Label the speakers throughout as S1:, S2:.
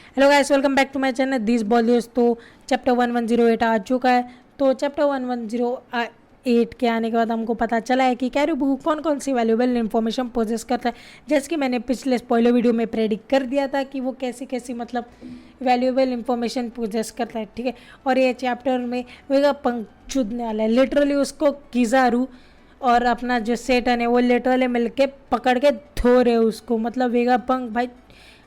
S1: Hello guys, welcome back to my channel this बॉलियर्स। तो chapter 1108 आ चुका है। तो चैप्टर 1108 के आने के बाद हमको पता चला है कि कैरिबू कौन कौन सी वैल्यूएबल इन्फॉर्मेशन पोजेस करता है। जैसे कि मैंने पिछले स्पॉइलर वीडियो में प्रेडिक्ट कर दिया था कि वो कैसी कैसी मतलब वैल्यूएबल इन्फॉर्मेशन पोजेस करता है, ठीक है। और ये चैप्टर में वेगा पंख चुदने वाला है। लिटरली उसको किजारू और अपना जो सेटन है वो लिटरली मिलके पकड़ के धो रहे उसको। मतलब वेगा पंख भाई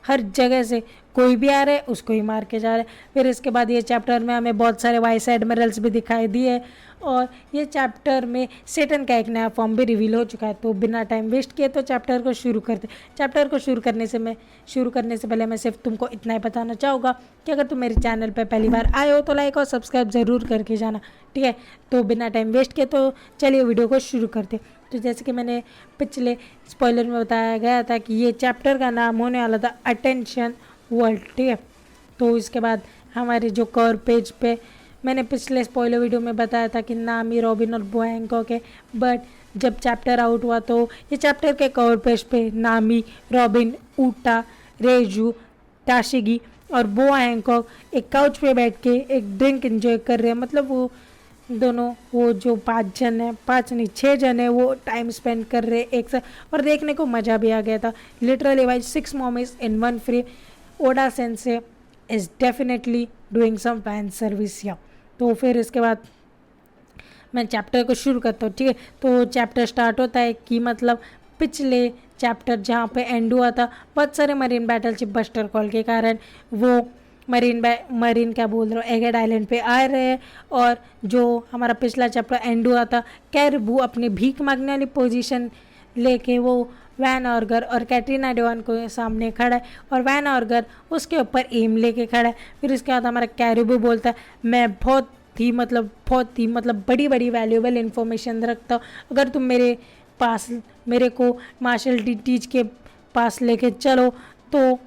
S1: हर जगह से कोई भी आ रहा है उसको ही मार के जा रहा है। फिर इसके बाद ये चैप्टर में हमें बहुत सारे वाइस एडमिरल्स भी दिखाई दिए और ये चैप्टर में सेटन का एक नया फॉर्म भी रिवील हो चुका है। तो बिना टाइम वेस्ट किए तो चैप्टर को शुरू करते। चैप्टर को शुरू करने से पहले मैं सिर्फ तुमको इतना ही बताना चाहूँगा कि अगर तुम मेरे चैनल पर पहली बार आए हो तो लाइक और सब्सक्राइब ज़रूर करके जाना, ठीक है। तो बिना टाइम वेस्ट किए तो चलिए वीडियो को शुरू करते। तो जैसे कि मैंने पिछले स्पॉइलर में बताया गया था कि ये चैप्टर का नाम होने वाला था अटेंशन वर्ल्ड, ठीक है। तो इसके बाद हमारे जो कवर पेज पे मैंने पिछले स्पॉइलर वीडियो में बताया था कि नामी, रॉबिन और बो हैंकॉक है। बट जब चैप्टर आउट हुआ तो ये चैप्टर के कवर पेज पे नामी, रॉबिन, ऊटा, रेजू, ताशिगी और बो हैंकॉक एक काउच पे बैठ के एक ड्रिंक एंजॉय कर रहे हैं। मतलब वो दोनों, वो जो 5 जन है, 5 नहीं 6 जन है, वो टाइम स्पेंड कर रहे एक साथ और देखने को मज़ा भी आ गया था। Literally wise 6 mommies in 1 free. Oda sensei is definitely doing some fan service या। तो फिर इसके बाद मैं चैप्टर को शुरू करता हूँ, ठीक है। तो चैप्टर स्टार्ट होता है कि मतलब पिछले चैप्टर जहाँ पे एंड हुआ था, बहुत सारे मरीन बैटलशिप बस्टर कॉल के कारण वो मरीन क्या बोल रहा हूँ, एगेड आइलैंड पे आ रहे हैं। और जो हमारा पिछला चैप्टर एंड हुआ था, कैरिबू अपनी भीख मांगने वाली पोजीशन लेके वो वैन ऑर्गर और कैटरीना डेवान को सामने खड़ा है और वैन ऑर्गर उसके ऊपर एम लेके खड़ा है। फिर इसके बाद हमारा कैरिबू बोलता है मैं बहुत ही मतलब बड़ी बड़ी वैल्यूएबल इन्फॉर्मेशन रखता हूँ। अगर तुम मेरे पास मेरे को मार्शल टीच के पास लेके चलो तो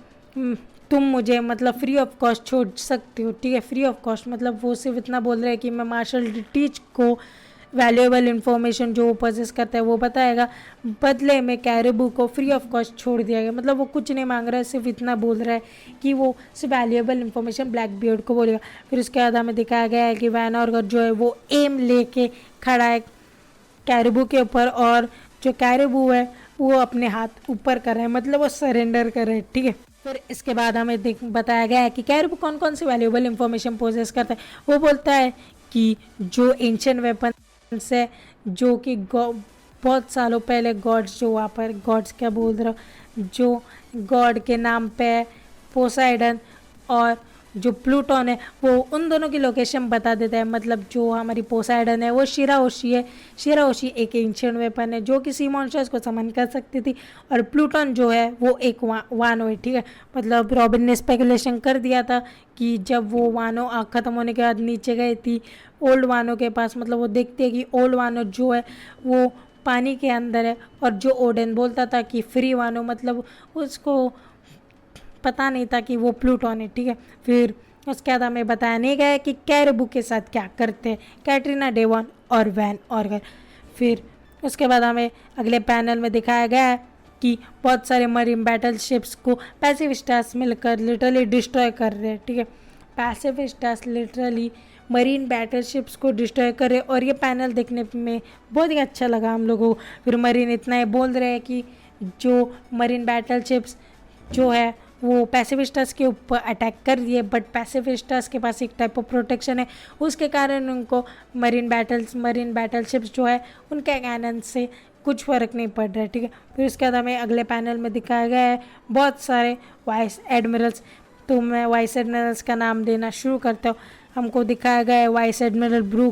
S1: तुम मुझे मतलब फ्री ऑफ कॉस्ट छोड़ सकते हो, ठीक है। फ्री ऑफ कॉस्ट मतलब वो सिर्फ इतना बोल रहे हैं कि मैं मार्शल टीच को वैल्यूएबल इन्फॉर्मेशन जो वो पोजेस करता है वो बताएगा, बदले में कैरिबू को फ्री ऑफ कॉस्ट छोड़ दिया गया। मतलब वो कुछ नहीं मांग रहा है, सिर्फ इतना बोल रहा है कि वो सिर्फ वैल्यूएबल इन्फॉर्मेशन ब्लैक बियर्ड को बोलेगा। फिर उसके बाद हमें दिखाया गया है कि वैन ऑर्गर जो है वो एम लेके खड़ा है कैरिबू के ऊपर और जो कैरिबू है वो अपने हाथ ऊपर कर रहा है, मतलब वो सरेंडर कर रहा है, ठीक है। फिर इसके बाद हमें बताया गया है कि कैरिबू कौन कौन सी वैल्यूएबल इन्फॉर्मेशन पोजेस करता है। वो बोलता है कि जो एंशिएंट वेपन से जो कि बहुत सालों पहले गॉड्स, जो वहाँ पर गॉड्स क्या बोल रहा, जो गॉड के नाम पे पोसाइडन और जो प्लूटोन है वो उन दोनों की लोकेशन बता देता है। मतलब जो हमारी पोसाइडन है वो शिराओशी है। शिराओशी एक एंशिएंट वेपन है जो कि सी मॉन्स्टर्स को समन कर सकती थी और प्लूटोन जो है वो एक वानो है, ठीक है। मतलब रॉबिन ने स्पेकुलेशन कर दिया था कि जब वो वानो आँख खत्म होने के बाद नीचे गई थी ओल्ड वानो के पास, मतलब वो देखते हैं कि ओल्ड वानो जो है वो पानी के अंदर है और जो ओडेन बोलता था कि फ्री वानो, मतलब उसको पता नहीं था कि वो प्लूटोन है, ठीक है। फिर उसके बाद हमें बताया नहीं गया कि कैरिबू के साथ क्या करते हैं कैटरीना डेवॉन और वैन ऑर्गर। फिर उसके बाद हमें अगले पैनल में दिखाया गया है कि बहुत सारे मरीन बैटल शिप्स को पैसिफिस्टास मिलकर लिटरली डिस्ट्रॉय कर रहे हैं, ठीक है। पैसिफिस्टास लिटरली मरीन बैटल शिप्स को डिस्ट्रॉय कर रहे और ये पैनल देखने में बहुत ही अच्छा लगा हम लोगों को। फिर मरीन इतना ही बोल रहे हैं कि जो मरीन बैटल शिप्स जो है वो पैसिफिस्टास के ऊपर अटैक कर दिए, बट पैसिफिस्टास के पास एक टाइप ऑफ प्रोटेक्शन है, उसके कारण उनको मरीन बैटल शिप्स जो है उनके कैनन से कुछ फ़र्क नहीं पड़ रहा है, ठीक है। फिर उसके बाद हमें अगले पैनल में दिखाया गया है बहुत सारे वाइस एडमिरल्स। तो मैं वाइस एडमिरल्स का नाम देना शुरू करता हूँ। हमको दिखाया गया है वाइस एडमिरल ब्लू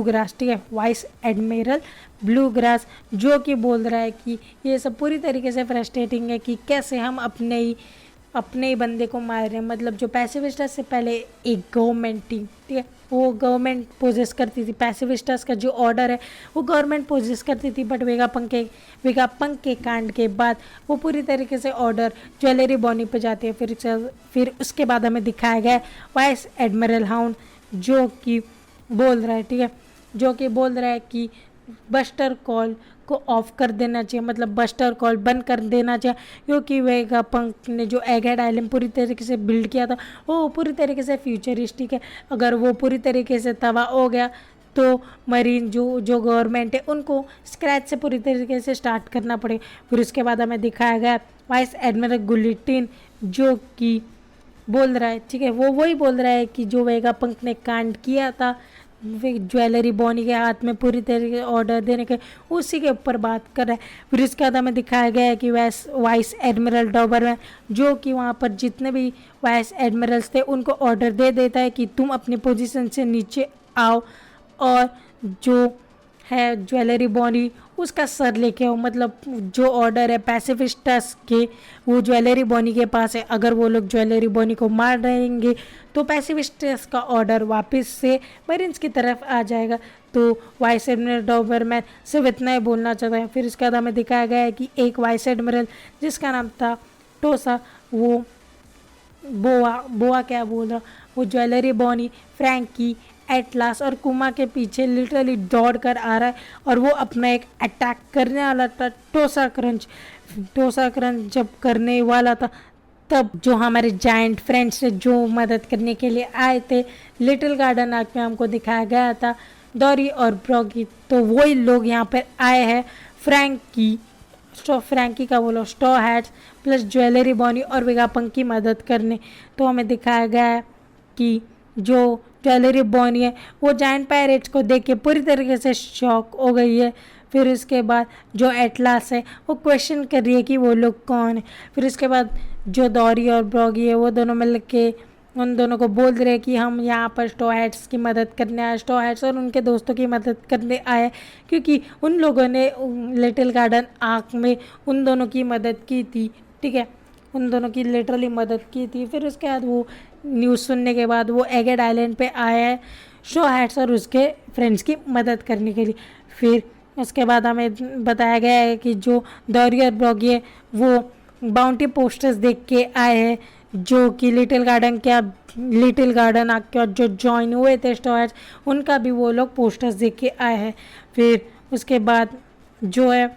S1: ग्रास, ठीक है। वाइस एडमिरल ब्लू ग्रास जो कि बोल रहा है कि ये सब पूरी तरीके से फ्रस्ट्रेटिंग है कि कैसे हम अपने ही बंदे को मार रहे हैं। मतलब जो पैसिफिस्टास से पहले एक गवर्नमेंट थी, ठीक है, वो गवर्नमेंट पोजेस करती थी। पैसिफिस्टास का जो ऑर्डर है वो गवर्नमेंट पोजेस करती थी, बट वेगापंक के कांड के बाद वो पूरी तरीके से ऑर्डर ज्वेलरी बॉनी पे जाते हैं। फिर उसके बाद हमें दिखाया गया है वाइस एडमिरल हाउंड जो कि बोल रहा है, ठीक है, जो कि बोल रहा है कि बस्टर कॉल को ऑफ कर देना चाहिए, मतलब बस्टर कॉल बंद कर देना चाहिए, क्योंकि वेगापंक ने जो एगहेड आइलैंड पूरी तरीके से बिल्ड किया था वो पूरी तरीके से फ्यूचरिस्टिक है। अगर वो पूरी तरीके से तबाह हो गया तो मरीन जो गवर्नमेंट है उनको स्क्रैच से पूरी तरीके से स्टार्ट करना पड़े। फिर उसके बाद हमें दिखाया गया वाइस एडमिरल गुलिटिन जो कि बोल रहा है, ठीक है, वो वही बोल रहा है कि जो वेगापंक ने कांड किया था ज्वेलरी बॉनी के हाथ में पूरी तरीके ऑर्डर देने के, उसी के ऊपर बात कर रहा है। फिर इसके बाद हमें दिखाया गया है कि वाइस एडमिरल डॉबरमैन जो कि वहाँ पर जितने भी वाइस एडमिरल्स थे उनको ऑर्डर दे देता है कि तुम अपनी पोजीशन से नीचे आओ और जो है ज्वेलरी बॉनी उसका सर लेके आओ। मतलब जो ऑर्डर है पैसिफिस्टस के वो ज्वेलरी बॉनी के पास है। अगर वो लोग ज्वेलरी बॉनी को मार रहेंगे तो पैसिफिस्टस का ऑर्डर वापस से मरीन्स की तरफ आ जाएगा। तो वाइस एडमिरल डॉबरमैन सिर्फ इतना ही बोलना चाहता है। फिर इसके बाद हमें दिखाया गया है कि एक वाइस एडमिरल जिसका नाम था टोसा, वो बोआ क्या बोल रहा, वो ज्वेलरी बॉनी, फ्रैंकी, एटलास और कुमा के पीछे लिटरली दौड़ कर आ रहा है और वो अपना एक अटैक करने वाला था। टोसा क्रंच जब करने वाला था तब जो हमारे जायंट फ्रेंड्स ने जो मदद करने के लिए आए थे लिटिल गार्डन आर्क में हमको दिखाया गया था डॉरी और ब्रॉगी, तो वही लोग यहाँ पर आए हैं। फ्रैंकी का बोलो straw hats plus jewellery Bonney और वेगापंक की मदद करने। तो हमें दिखाया गया है कि जो ज्वेलरी बॉनी है वो जायंट पायरेट्स को देख के पूरी तरीके से शॉक हो गई है। फिर उसके बाद जो एटलास है वो क्वेश्चन कर रही है कि वो लोग कौन है। फिर उसके बाद जो डॉरी और ब्रॉगी है वो दोनों मिल के उन दोनों को बोल रहे हैं कि हम यहाँ पर स्ट्रॉ हैट्स की मदद करने आए, स्ट्रॉ हैट्स और उनके दोस्तों की मदद करने आए, क्योंकि उन लोगों ने लिटिल गार्डन आर्क में उन दोनों की मदद की थी, ठीक है, उन दोनों की लिटरली मदद की थी। फिर उसके बाद वो न्यूज़ सुनने के बाद वो एगहेड आइलैंड पे आया है स्ट्रॉ हैट्स और उसके फ्रेंड्स की मदद करने के लिए। फिर उसके बाद हमें बताया गया है कि जो डॉरी और ब्रॉगी है वो बाउंटी पोस्टर्स देख के आए हैं जो कि लिटिल गार्डन आके और जो ज्वाइन हुए थे स्ट्रॉ हैट्स उनका भी वो लोग पोस्टर्स देख के आए हैं। फिर उसके बाद जो है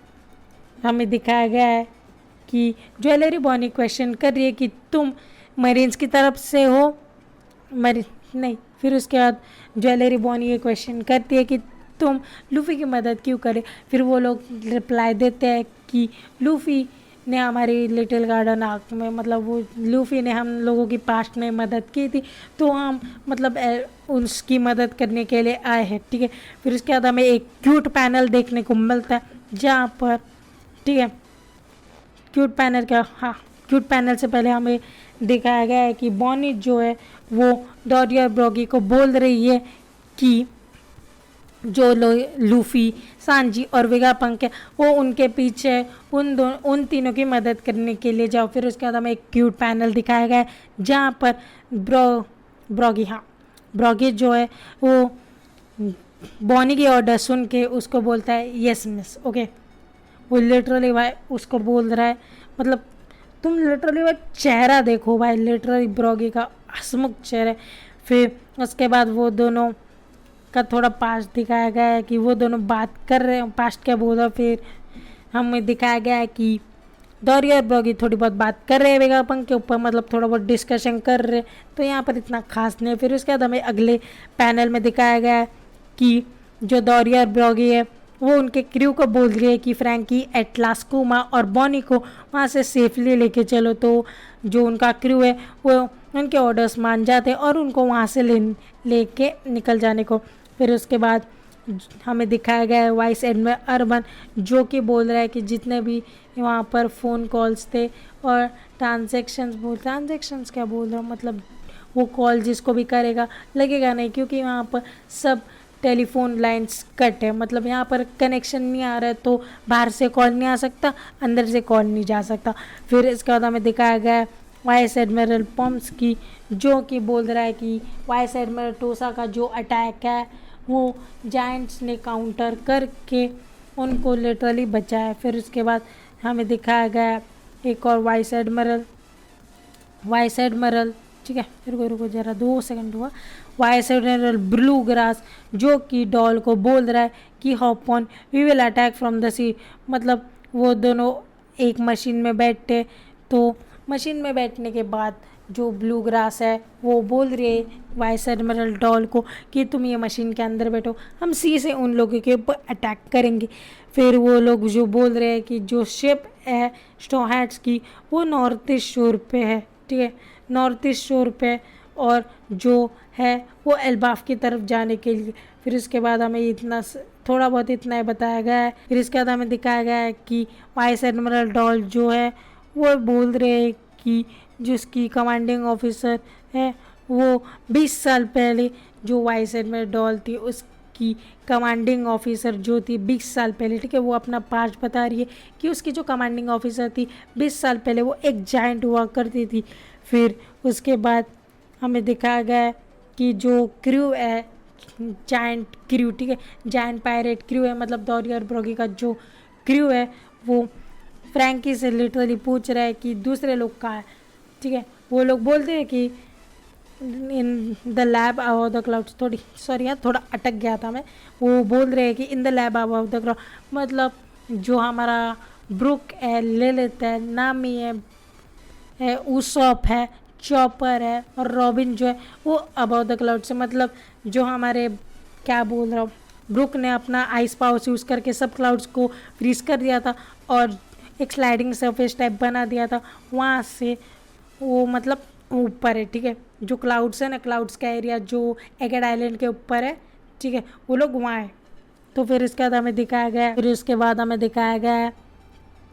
S1: हमें दिखाया गया है कि ज्वेलरी बॉनी क्वेश्चन कर रही है कि तुम मरीन्स की तरफ से हो, नहीं, फिर उसके बाद ज्वेलरी बॉनी ये क्वेश्चन करती है कि तुम लूफ़ी की मदद क्यों करे। फिर वो लोग रिप्लाई देते हैं कि लूफ़ी ने हमारी लिटिल गार्डन आर्क में, मतलब वो लूफ़ी ने हम लोगों की पास्ट में मदद की थी तो हम मतलब उसकी मदद करने के लिए आए हैं, ठीक है। फिर उसके बाद हमें एक क्यूट पैनल देखने को मिलता है जहाँ पर, ठीक है, क्यूट पैनल से पहले हमें दिखाया गया है कि बॉनी जो है वो डॉरी और ब्रॉगी को बोल रही है कि जो लूफ़ी, सांजी और वेगापंक है वो उनके पीछे उन तीनों की मदद करने के लिए जाओ। फिर उसके बाद हमें एक क्यूट पैनल दिखाया गया है जहाँ पर ब्रॉगी जो है वो बॉनी की ऑर्डर सुन के उसको बोलता है यस मिस, ओके। वो लिटरली भाई उसको बोल रहा है, मतलब तुम लिटरली भाई चेहरा देखो भाई, लिटरली ब्रॉगी का हंसमुख चेहरा। फिर उसके बाद वो दोनों का थोड़ा पास्ट दिखाया गया है कि वो दोनों बात कर रहे हैं, पास्ट क्या बोला। फिर हमें दिखाया गया है कि डॉरी और ब्रॉगी थोड़ी बहुत बात कर रहे हैं वेगापंक के ऊपर, मतलब थोड़ा बहुत डिस्कशन कर रहे हैं, तो यहाँ पर इतना खास नहीं है। फिर उसके बाद हमें अगले पैनल में दिखाया गया है कि जो डॉरी और ब्रॉगी है वो उनके क्रू को बोल रही है कि फ्रैंकी, एटलास, कुमा और बॉनी को वहाँ से सेफली लेके चलो। तो जो उनका क्रू है वो उनके ऑर्डर्स मान जाते हैं और उनको वहाँ से लेके निकल जाने को। फिर उसके बाद हमें दिखाया गया है वाइस एडमिरल अर्बन जो कि बोल रहा है कि जितने भी वहाँ पर फ़ोन कॉल्स थे और ट्रांजैक्शंस क्या बोल रहा हूँ, मतलब वो कॉल जिसको भी करेगा लगेगा नहीं, क्योंकि वहाँ पर सब टेलीफोन लाइंस कट है, मतलब यहाँ पर कनेक्शन नहीं आ रहा है तो बाहर से कॉल नहीं आ सकता, अंदर से कॉल नहीं जा सकता। फिर इसके बाद हमें दिखाया गया है वाइस एडमिरल पोम्स्की जो कि बोल रहा है कि वाइस एडमिरल टोसा का जो अटैक है वो जायंट्स ने काउंटर करके उनको लिटरली बचाया। फिर उसके बाद हमें दिखाया गया एक और वाइस एडमिरल ठीक है। रुको रुको जरा 2 सेकंड हुआ। वाइस एडमिरल ब्लू ग्रास जो कि डॉल को बोल रहा है कि hop on we will attack from the sea, मतलब वो दोनों एक मशीन में बैठे, तो मशीन में बैठने के बाद जो ब्लू ग्रास है वो बोल रही है वाइस एडमिरल डॉल को कि तुम ये मशीन के अंदर बैठो, हम सी से उन लोगों के ऊपर अटैक करेंगे। फिर वो लोग जो बोल रहे हैं कि जो शिप है स्ट्रॉ हैट्स की वो नॉर्थ ईस्ट शोर पे है, ठीक है, नॉर्थ ईस्ट शोर पे, और जो है वो एल्बाफ की तरफ जाने के लिए। फिर उसके बाद हमें इतना थोड़ा बहुत इतना ही बताया गया है। फिर इसके बाद हमें दिखाया गया है कि वाइस एडमिरल डॉल जो है वो बोल रहे हैं कि जिसकी कमांडिंग ऑफिसर है वो 20 साल पहले जो वाइस एडमिरल डॉल थी उसकी कमांडिंग ऑफिसर जो थी 20 साल पहले, ठीक है, वो अपना पास्ट बता रही है कि उसकी जो कमांडिंग ऑफिसर थी 20 साल पहले वो एक जायंट हुआ करती थी। फिर उसके बाद हमें दिखाया गया है कि जो क्रू है जायंट क्रू, ठीक है, जायंट पायरेट क्रू है, मतलब डॉरी और ब्रॉगी का जो क्रू है वो फ्रैंकी से लिटरली पूछ रहा है कि दूसरे लोग कहाँ है, ठीक है। वो लोग बोलते हैं कि in the lab above the clouds, थोड़ी सॉरी यार थोड़ा अटक गया था मैं, वो बोल रहे हैं कि in the lab above the cloud, मतलब जो हमारा ब्रुक है ले लेता है, नामी है ऊसॉप है, चॉपर है और रॉबिन जो है वो अबव द क्लाउड से, मतलब जो हमारे क्या बोल रहा हूँ, ब्रुक ने अपना आइस पावर्स यूज़ करके सब क्लाउड्स को फ्रीज कर दिया था और एक स्लाइडिंग सरफेस टाइप बना दिया था, वहाँ से वो मतलब ऊपर है, ठीक है, जो क्लाउड्स है ना, क्लाउड्स का एरिया जो एगेड आइलैंड के ऊपर है, ठीक है, वो लोग वहाँ है। तो फिर इसके बाद हमें दिखाया गया है, फिर उसके बाद हमें दिखाया गया है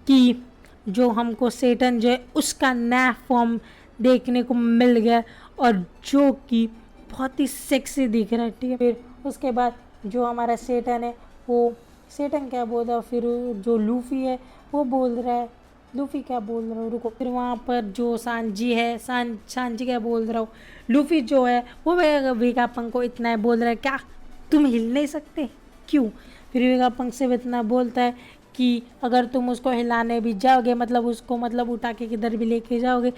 S1: कि जो हमको सेटन जो है उसका नया फॉर्म देखने को मिल गया और जो कि बहुत ही सेक्सी दिख रहा है, ठीक है। फिर उसके बाद जो हमारा सेटन है वो सेटन क्या बोल रहा है, फिर जो लूफी है वो बोल रहा है, लूफी क्या बोल रहा हूँ रुको, फिर वहाँ पर जो सांजी है सांजी क्या बोल रहा हूँ, लूफी जो है वो वेगापंक को इतना है बोल रहा है क्या तुम हिल नहीं सकते क्यों। फिर वेगापंक से इतना बोलता है कि अगर तुम उसको हिलाने भी जाओगे, मतलब उसको मतलब उठा के किधर भी लेके जाओगे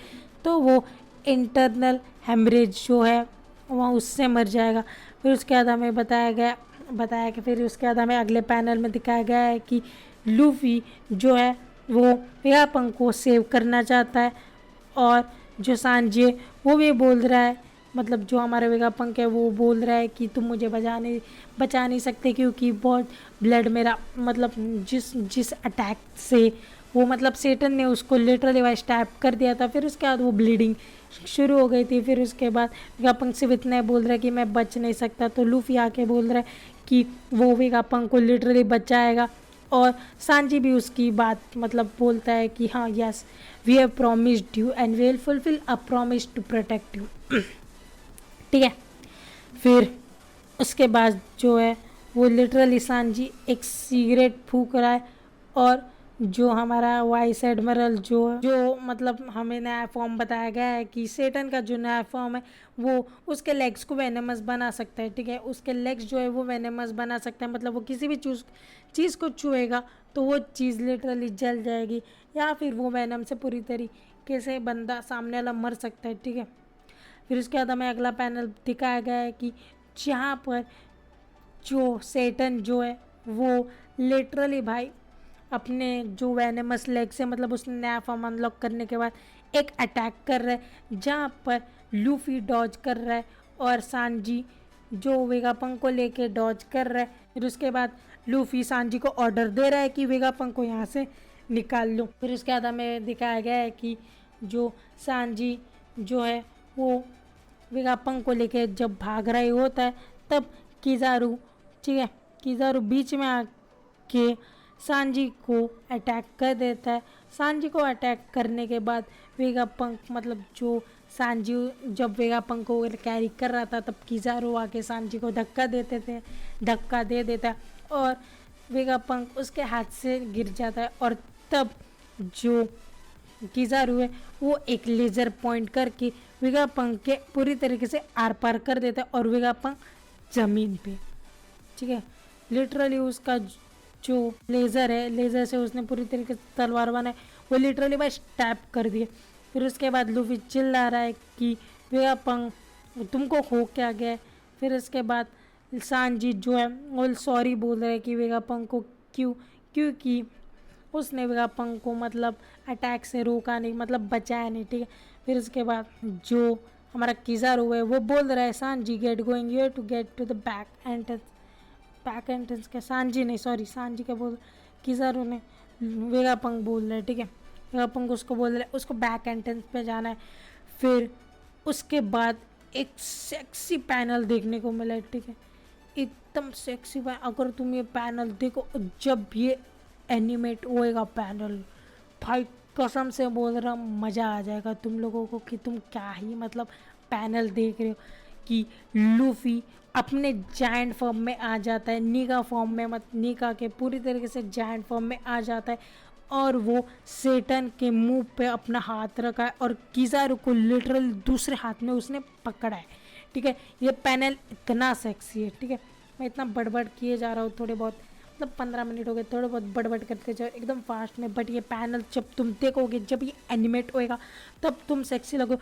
S1: तो वो इंटरनल हेमरेज जो है वहाँ उससे मर जाएगा। फिर उसके बाद हमें बताया कि फिर उसके बाद हमें अगले पैनल में दिखाया गया है कि लूफी जो है वो वेगापंक को सेव करना चाहता है और जो सांजी है वो भी बोल रहा है, मतलब जो हमारा वेगापंक है वो बोल रहा है कि तुम मुझे बचा नहीं सकते क्योंकि बहुत ब्लड मेरा, मतलब जिस अटैक से वो मतलब सेटन ने उसको लिटरली वाइस टैप कर दिया था, फिर उसके बाद वो ब्लीडिंग शुरू हो गई थी। फिर उसके बाद वेगापंक सिर्फ इतना बोल रहा है कि मैं बच नहीं सकता, तो लूफी आके बोल रहा है कि वो वेगापंक को लिटरली बचाएगा और सांजी भी उसकी बात मतलब बोलता है कि हाँ yes we have promised you and we will fulfil a promise to protect you, ठीक है। फिर उसके बाद जो है वो लिटरली सांजी एक सिगरेट फूक रहा है और जो हमारा वाइस एडमिरल जो मतलब हमें नया फॉर्म बताया गया है कि सेटन का जो नया फॉर्म है वो उसके लेग्स को वेनेमस बना सकता है, ठीक है, उसके लेग्स जो है वो वेनेमस बना सकता है, मतलब वो किसी भी चीज़ को छुएगा तो वो चीज़ लिटरली जल जाएगी या फिर वो वेनम से पूरी तरीके से बंदा सामने वाला मर सकता है, ठीक है। फिर उसके बाद हमें अगला पैनल दिखाया गया है कि जहाँ पर जो सेटन जो है वो लिटरली भाई अपने जो वेनेमस लेग से, मतलब उसने नया फॉर्म अनलॉक करने के बाद एक अटैक कर रहा है जहाँ पर लूफी डॉज कर रहा है और सांजी जो वेगापंक को लेके डॉज कर रहा है। फिर उसके बाद लूफी सांजी को ऑर्डर दे रहा है कि वेगापंक को यहाँ से निकाल लो। फिर उसके बाद हमें दिखाया गया है कि जो सांजी जो है वो वेगापंक को लेके जब भाग रहा होता है तब किजारू, ठीक है, किजारू बीच में आके सांजी को अटैक कर देता है। सांजी को अटैक करने के बाद वेगापंक, मतलब जो सांजी जब वेगापंक को कैरी कर रहा था तब किजारू आके सांजी को धक्का दे देता है और वेगापंक उसके हाथ से गिर जाता है और तब जो किजारू है वो एक लेज़र पॉइंट करके वेगापंक के पूरी तरीके से आर पार कर देता है और वेगापंक ज़मीन पे, ठीक है, लिटरली उसका जो लेज़र है लेज़र से उसने पूरी तरीके से तलवार बनाए वो लिटरली बस टैप कर दिए। फिर उसके बाद लूफी चिल्ला रहा है कि वेगापंग तुमको हो क्या गया है। फिर इसके बाद सांजी जो है वो सॉरी बोल रहे हैं कि वेगापंग को क्योंकि उसने वेगापंग को मतलब अटैक से रोका नहीं, मतलब बचाया नहीं, ठीक है। फिर इसके बाद जो हमारा किज़ारू है वो बोल रहा है Sanji get going you're to get to the back entrance के सांजी नहीं सॉरी सांजी क्या बोल किज़ारू ने वेगापंग बोल रहे हैं, ठीक है। वेगापंग उसको बोल रहे उसको बैक एंट्रेंस पे जाना है। फिर उसके बाद एक सेक्सी पैनल देखने को मिला है, ठीक है, एकदम सेक्सी। अगर तुम ये पैनल देखो, जब ये एनिमेट होएगा पैनल, भाई कसम से बोल रहा हूँ मज़ा आ जाएगा तुम लोगों को कि तुम क्या ही मतलब पैनल देख रहे हो कि लूफी अपने जायंट फॉर्म में आ जाता है, नीगा फॉर्म में, नीगा के पूरी तरीके से जायंट फॉर्म में आ जाता है और वो सेटन के मुंह पे अपना हाथ रखा है और किज़ारू को लिटरल दूसरे हाथ में उसने पकड़ा है, ठीक है। ये पैनल इतना सेक्सी है, ठीक है। मैं इतना बड़बड़ किए जा रहा हूँ, थोड़े बहुत मतलब 15 मिनट हो गए, थोड़े बहुत बड़बड़ करते जाओ एकदम फास्ट में, बट ये पैनल जब तुम देखोगे, जब ये एनिमेट होएगा तब तुम सेक्सी लगो।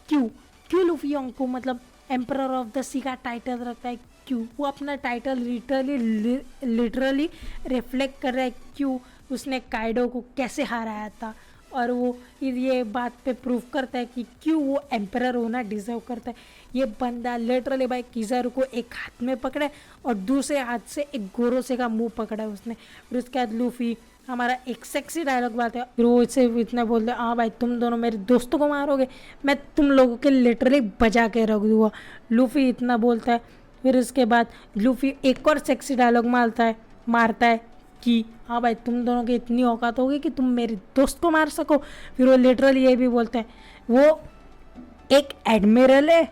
S1: क्यों लूफी योंग को मतलब एम्परर ऑफ द सी का टाइटल रखता है, क्यों वो अपना टाइटल लिटरली रिफ्लेक्ट कर रहा है, क्यों उसने काइडो को कैसे हराया था, और वो ये बात पे प्रूव करता है कि क्यों वो एम्परर होना डिजर्व करता है। ये बंदा लिटरली भाई किज़ारू को एक हाथ में पकड़ा है और दूसरे हाथ से एक गोरोसे का मुंह पकड़ा है उसने। फिर उसके बाद लूफी हमारा एक सेक्सी डायलॉग बात है, फिर वो इससे इतना बोलते हैं हाँ भाई तुम दोनों मेरे दोस्तों को मारोगे, मैं तुम लोगों के लिटरली बजा के रख दूँगा, लूफी इतना बोलता है। फिर उसके बाद लूफी एक और सेक्सी डायलॉग मारता है कि हाँ भाई तुम दोनों की इतनी औकात होगी कि तुम मेरे दोस्त को मार सको। फिर वो लिटरली ये भी बोलते हैं, वो एक एडमिरल है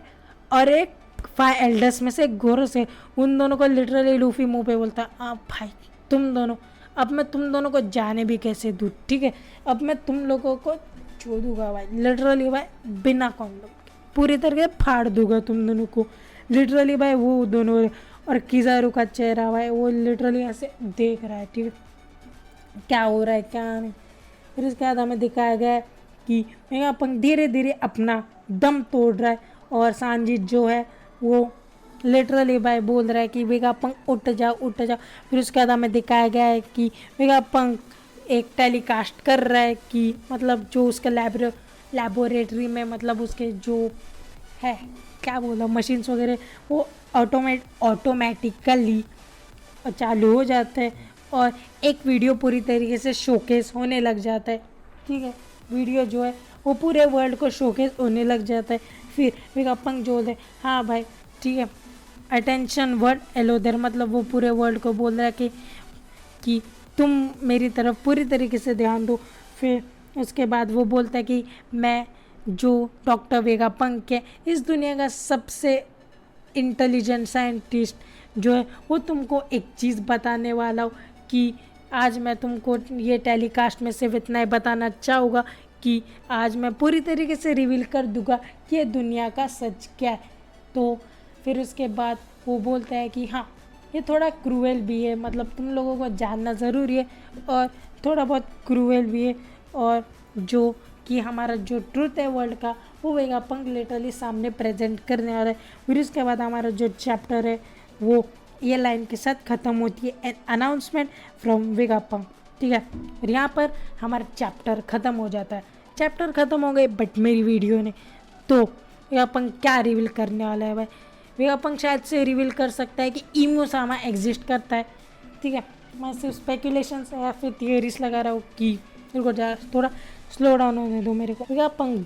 S1: और एक 5 एल्डर्स में से एक गोरस है, उन दोनों को लिटरली लूफी मुंह पे बोलता है हाँ भाई तुम दोनों, अब मैं तुम दोनों को जाने भी कैसे दूँ, ठीक है, अब मैं तुम लोगों को छोड़ दूंगा भाई, लिटरली भाई बिना कॉन्डम पूरी तरह फाड़ दूंगा तुम दोनों को, लिटरली भाई। वो दोनों और किज़ारू का चेहरा भाई वो लिटरली ऐसे देख रहा है, ठीक है, क्या हो रहा है क्या नहीं। फिर उसके बाद हमें दिखाया गया है कि वेगापंग धीरे धीरे अपना दम तोड़ रहा है और सांजी जो है वो लिटरली भाई बोल रहा है कि वेगापंग उठ जाओ। फिर उसके बाद हमें दिखाया गया है कि वेगापंग एक टेलीकास्ट कर रहा है कि मतलब जो उसका लैबोरेटरी में मतलब उसके जो है क्या बोला मशीन्स वगैरह वो ऑटोमेटिकली चालू हो जाता है और एक वीडियो पूरी तरीके से शोकेस होने लग जाता है, ठीक है। वीडियो जो है वो पूरे वर्ल्ड को शोकेस होने लग जाता है। फिर वेगापंग जो है हाँ भाई ठीक है, अटेंशन वर्ड एलोदर, मतलब वो पूरे वर्ल्ड को बोल रहा है कि तुम मेरी तरफ पूरी तरीके से ध्यान दो। फिर उसके बाद वो बोलता है कि मैं जो डॉक्टर वेगापंग के इस दुनिया का सबसे इंटेलिजेंट साइंटिस्ट जो है वो तुमको एक चीज़ बताने वाला हूँ कि आज मैं तुमको ये टेलीकास्ट में सिर्फ इतना ही बताना चाहूँगा कि आज मैं पूरी तरीके से रिवील कर दूँगा कि ये दुनिया का सच क्या है। तो फिर उसके बाद वो बोलता है कि हाँ ये थोड़ा क्रूएल भी है, मतलब तुम लोगों को जानना ज़रूरी है और थोड़ा बहुत क्रूएल भी है, और जो कि हमारा जो ट्रूथ है वर्ल्ड का वो वेगापंग लिटरली सामने प्रेजेंट करने वाला है। फिर उसके बाद हमारा जो चैप्टर है वो ये लाइन के साथ ख़त्म होती है, एन अनाउंसमेंट फ्रॉम वेगापंग, ठीक है। और यहाँ पर हमारा चैप्टर ख़त्म हो जाता है। चैप्टर ख़त्म हो गए बट मेरी वीडियो ने तो वेगापंग क्या रिवील करने वाला है भाई, वेगापंग शायद से रिवील कर सकता है कि इमोसामा एग्जिस्ट करता है, ठीक है। मैं सिर्फ स्पेकुलेशन या फिर थियरीज लगा रहा हूँ कि मेरे को थोड़ा स्लो डाउन होने दो मेरे को। वेगापंग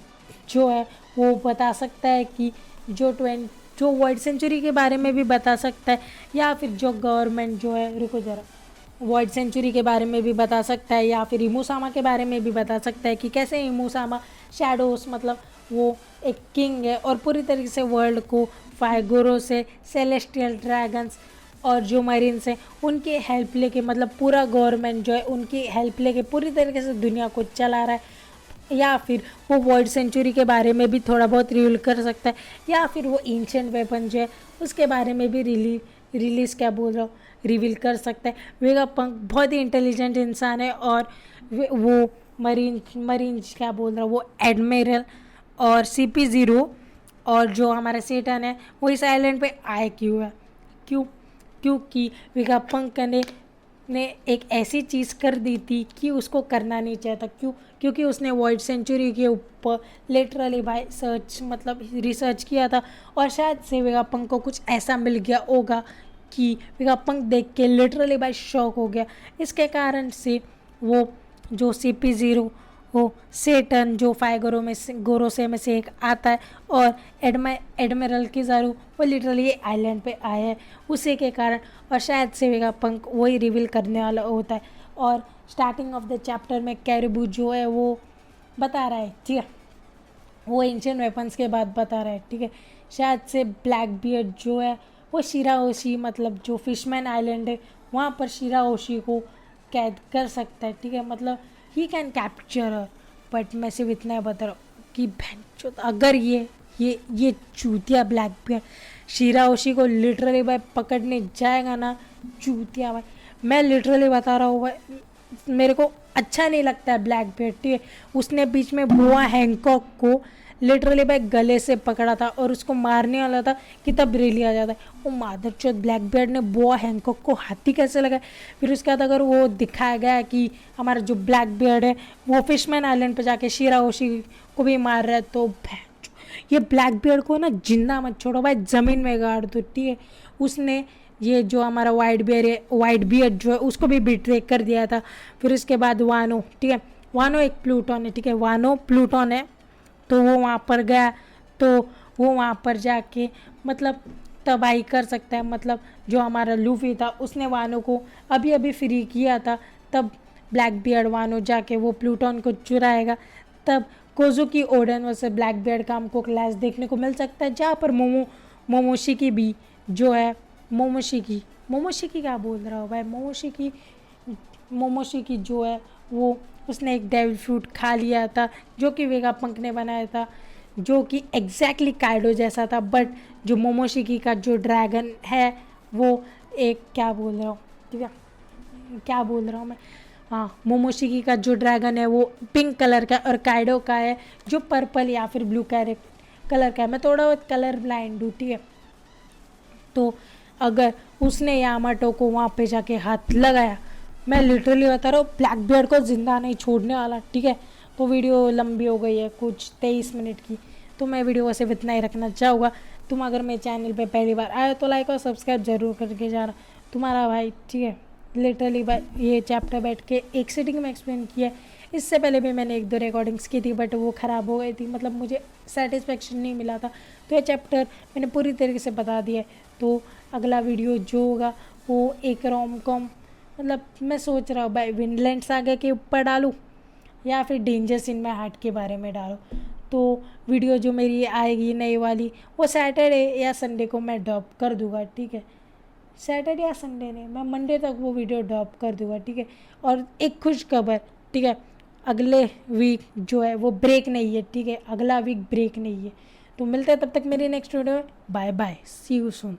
S1: जो है वो बता सकता है कि जो वर्ल्ड सेंचुरी के बारे में भी बता सकता है, या फिर जो गवर्नमेंट जो है रुको ज़रा वर्ल्ड सेंचुरी के बारे में भी बता सकता है, या फिर इमोसामा के बारे में भी बता सकता है कि कैसे इमोसामा शैडोस मतलब वो एक किंग है और पूरी तरीके से वर्ल्ड को फाइगोरो से सेलेस्टियल ड्रैगन्स और जो मरीन्स हैं उनकी हेल्प लेके मतलब पूरा गवर्नमेंट जो है उनकी हेल्प लेके पूरी तरीके से दुनिया को चला रहा है, या फिर वो वर्ल्ड सेंचुरी के बारे में भी थोड़ा बहुत रिवील कर सकता है, या फिर वो एंशिएंट वेपन जो है उसके बारे में भी रिवील कर सकता है। वेगापंग बहुत ही इंटेलिजेंट इंसान है और वो मरीन क्या बोल रहा हूँ वो एडमिरल और CP0 और जो हमारा सेटन है वो इस आइलैंड पे आए क्यों है, क्यों, क्योंकि वेगापंक ने एक ऐसी चीज़ कर दी थी कि उसको करना नहीं चाहता। क्यों, क्योंकि उसने वॉइड सेंचुरी के ऊपर लिटरली भाई रिसर्च किया था और शायद से वेगापंक को कुछ ऐसा मिल गया होगा कि वेगापंक देख के लिटरली भाई शॉक हो गया। इसके कारण से वो जो CP0 वो सेटन जो 5 गोरोसे में से एक आता है और एडमिरल किज़ारू वो लिटरली आइलैंड पे आए हैं उसी के कारण, और शायद से वेगापंक वही रिवील करने वाला होता है। और स्टार्टिंग ऑफ द चैप्टर में कैरिबू जो है वो बता रहा है, ठीक है, वो एंशिएंट वेपन्स के बाद बता रहा है, ठीक है, शायद से ब्लैक बियर्ड जो है वो शिराओशी मतलब जो फिशमैन आइलैंड है वहाँ पर शिराओशी को कैद कर सकता है, ठीक है, मतलब he can capture her. But मैं सिर्फ इतना बता रहा हूँ कि भैंचोद अगर ये चूतिया ब्लैक बियर्ड शिराओशी को लिटरली भाई पकड़ने जाएगा ना, चूतिया भाई, मैं लिटरली बता रहा हूँ भाई, मेरे को अच्छा नहीं लगता है ब्लैक बियर्ड, ठीक है। उसने बीच में बोआ हैंकॉक को लिटरली भाई गले से पकड़ा था और उसको मारने वाला था कि तब रेली आ जाता है। वो मादरचोद ब्लैक बियर्ड ने बोआ हैंकॉक को हाथी कैसे लगाया। फिर उसके बाद अगर वो दिखाया गया कि हमारा जो ब्लैक बियर्ड है वो फिशमैन आइलैंड पे जाके शिराओशी को भी मार रहा है, तो ये ब्लैक बियर्ड को ना जिंदा मत छोड़ो भाई, ज़मीन में गाड़ दो, ठीक है। उसने ये जो हमारा वाइट बियर्ड जो है उसको भी बिट्रे कर दिया था। फिर उसके बाद वानो, ठीक है, वानो एक प्लूटॉन है, ठीक है, वानो प्लूटॉन है, तो वो वहाँ पर गया, तो वो वहाँ पर जाके मतलब तबाही कर सकता है। मतलब जो हमारा लूफी था उसने वानो को अभी अभी फ्री किया था, तब ब्लैक बियर्ड वानो जाके वो प्लूटॉन को चुराएगा, तब कोजुकी ओडन वैसे ब्लैक बियर्ड का हमको क्लास देखने को मिल सकता है, जहाँ पर मोमोशिकी भी जो है मोमोशिकी क्या बोल रहा हो भाई, मोमोशिकी जो है वो उसने एक डेविल फ्रूट खा लिया था जो कि वेगापंक ने बनाया था, जो कि एग्जैक्टली काइडो जैसा था। बट जो मोमोशिकी का जो ड्रैगन है वो एक क्या बोल रहा हूँ, ठीक है, क्या बोल रहा हूँ मैं, हाँ, मोमोशिकी का जो ड्रैगन है वो पिंक कलर का और काइडो का है जो पर्पल या फिर ब्लू कलर का है। मैं थोड़ा बहुत कलर ब्लाइंड हूँ, ठीक है। तो अगर उसने यामाटो को वहाँ पे जाके हाथ लगाया, मैं लिटरली बता रहा हूँ ब्लैक बियर्ड को ज़िंदा नहीं छोड़ने वाला, ठीक है। तो वीडियो लंबी हो गई है कुछ 23 मिनट की, तो मैं वीडियो को सिर्फ इतना ही रखना चाहूँगा। तुम अगर मेरे चैनल पे पहली बार आए तो लाइक और सब्सक्राइब जरूर करके जाना, तुम्हारा भाई, ठीक है। लिटरली भाई ये चैप्टर बैठ के एक सिटिंग में एक्सप्लेन किया है। इससे पहले भी मैंने 1-2 रिकॉर्डिंग्स की थी बट वो ख़राब हो गई थी, मतलब मुझे सेटिस्फेक्शन नहीं मिला था, तो ये चैप्टर मैंने पूरी तरीके से बता दिया है। तो अगला वीडियो जो होगा वो एक रोम कॉम, मतलब मैं सोच रहा हूँ भाई विंडलैंड सागा के ऊपर डालूँ या फिर डेंजर्स इन माय हार्ट के बारे में डालूँ। तो वीडियो जो मेरी आएगी नई वाली वो सैटरडे या संडे को मैं ड्रॉप कर दूँगा, ठीक है। सैटरडे या संडे नहीं, मैं मंडे तक वो वीडियो ड्रॉप कर दूँगा, ठीक है। और एक खुश खबर, ठीक है, अगले वीक जो है वो ब्रेक नहीं है, ठीक है, अगला वीक ब्रेक नहीं है। तो मिलते हैं तब तक मेरी नेक्स्ट वीडियो में, bye bye, see you soon.